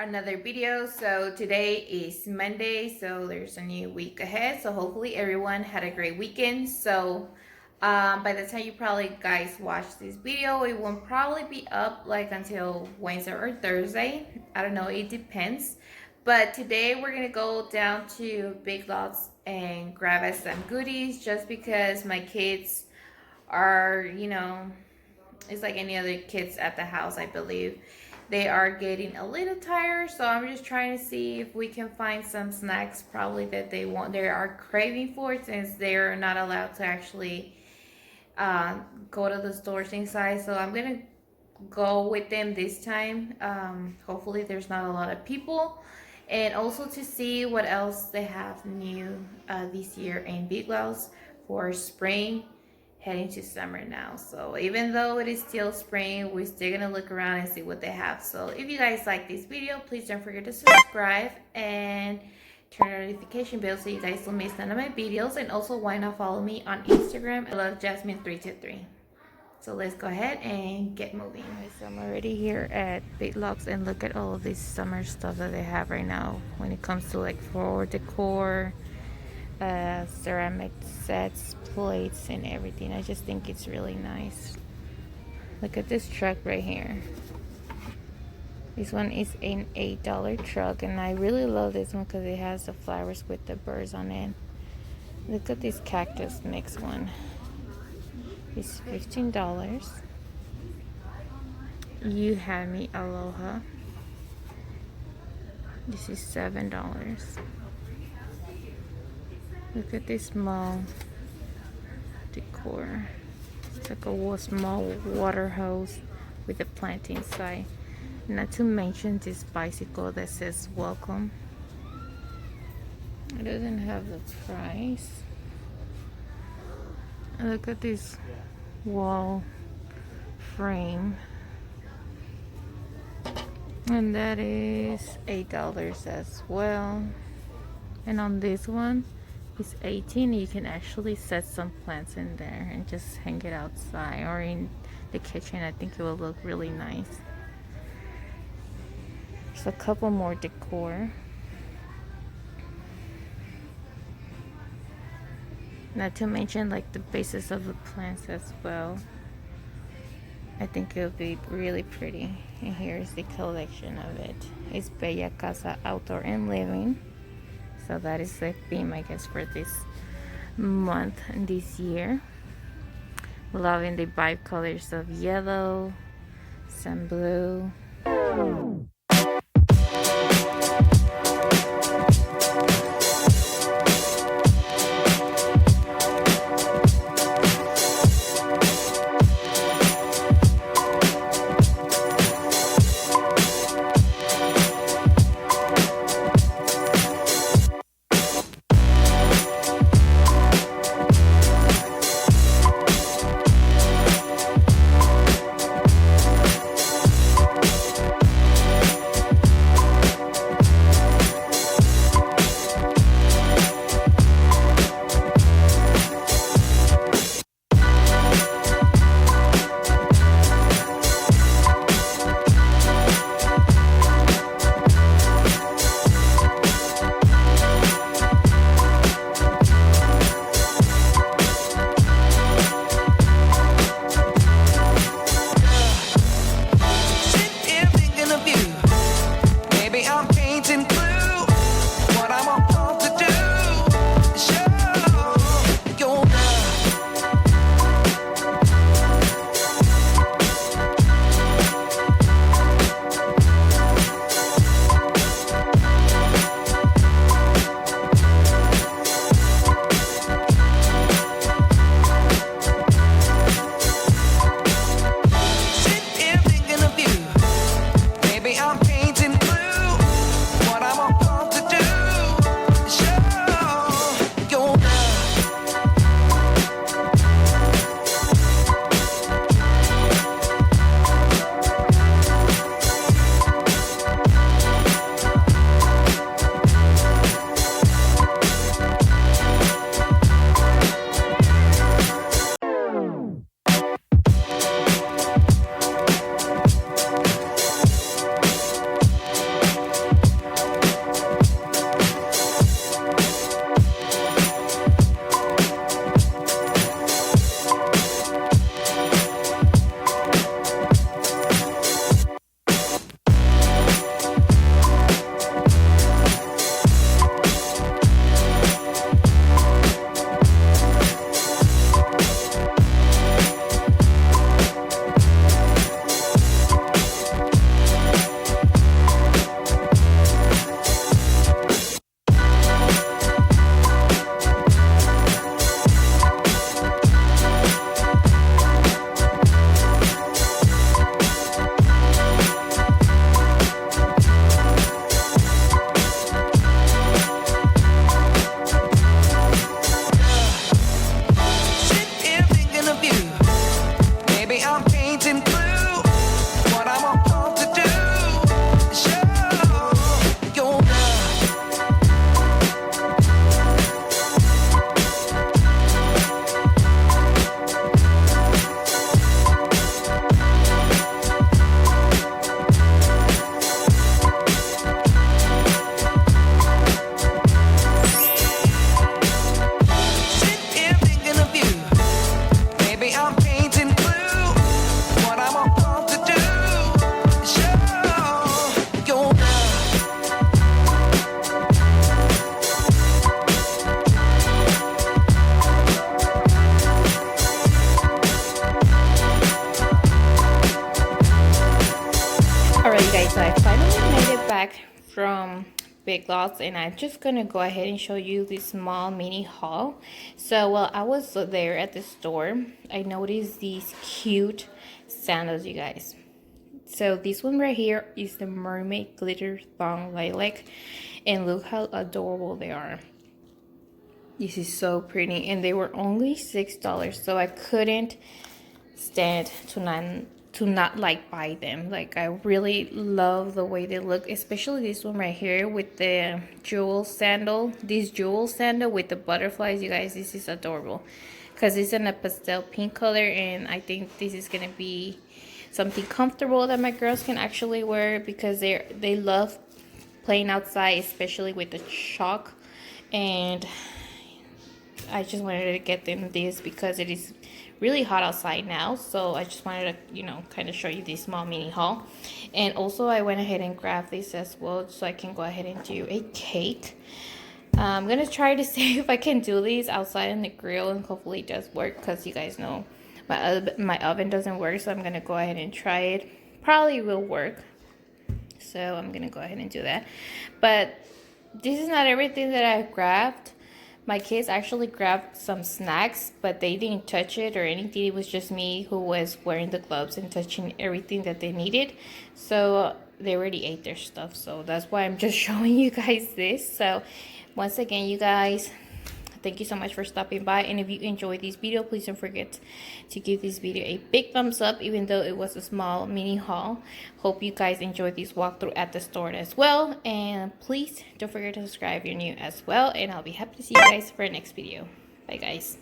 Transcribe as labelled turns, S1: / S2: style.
S1: another video. So today is Monday, so there's a new week ahead. So hopefully everyone had a great weekend. So by the time you probably guys watch this video, it won't probably be up like until Wednesday or Thursday. I don't know, it depends. But today we're gonna go down to Big Lots and grab us some goodies just because my kids are, it's like any other kids at the house, I believe. They are getting a little tired, so I'm just trying to see if we can find some snacks probably that they are craving for, since they're not allowed to actually go to the stores inside. So I'm gonna go with them this time. Hopefully there's not a lot of people, and also to see what else they have new this year in Big Lots for spring, heading to summer now. So even though it is still spring, we're still gonna look around and see what they have. So if you guys like this video, please don't forget to subscribe and turn on the notification bell so you guys don't miss none of my videos. And also, why not follow me on Instagram at Lovejasmine323. So let's go ahead and get moving. So I'm already here at Big Lots, and look at all of this summer stuff that they have right now when it comes to like floor decor, ceramic sets, plates, and everything. I just think it's really nice. Look at this truck right here. This one is an $8 truck, and I really love this one because it has the flowers with the birds on it. Look at this cactus mix one. It's $15. You Have Me Aloha. This is $7. Look at this small decor. It's like a small water hose with a plant inside. Not to mention this bicycle that says welcome. It doesn't have the price. Look at this wall frame. And that is $8 as well. And on this one, it's 18. You can actually set some plants in there and just hang it outside or in the kitchen. I think it will look really nice. There's a couple more decor. Not to mention like the bases of the plants as well. I think it'll be really pretty. And here's the collection of it. It's Bella Casa Outdoor and Living. So that is the theme, I guess, for this month and this year. Loving the vibe colors of yellow, some blue. from Big Lots, and I'm just gonna go ahead and show you this small mini haul. So while I was there at the store, I noticed these cute sandals, you guys. So this one right here is the mermaid glitter thong lilac, and look how adorable they are. This is so pretty, and they were only $6, so I couldn't stand to not like buy them. Like, I really love the way they look, especially this one right here with the jewel sandal. This jewel sandal with the butterflies, you guys, this is adorable because it's in a pastel pink color, and I think this is gonna be something comfortable that my girls can actually wear because they love playing outside, especially with the chalk. And I just wanted to get them this because it is really hot outside now, so I just wanted to, you know, kind of show you this small mini haul. And also I went ahead and grabbed this as well so I can go ahead and do a cake. I'm gonna try to see if I can do these outside in the grill, and hopefully it does work because you guys know my oven doesn't work, so I'm gonna go ahead and try it. Probably will work, so I'm gonna go ahead and do that. But this is not everything that I grabbed. My kids actually grabbed some snacks, but they didn't touch it or anything. It was just me who was wearing the gloves and touching everything that they needed. So they already ate their stuff. So that's why I'm just showing you guys this. So once again, you guys, thank you so much for stopping by. And if you enjoyed this video, please don't forget to give this video a big thumbs up, even though it was a small mini haul. Hope you guys enjoyed this walkthrough at the store as well. And please don't forget to subscribe if you're new as well. And I'll be happy to see you guys for the next video. Bye, guys.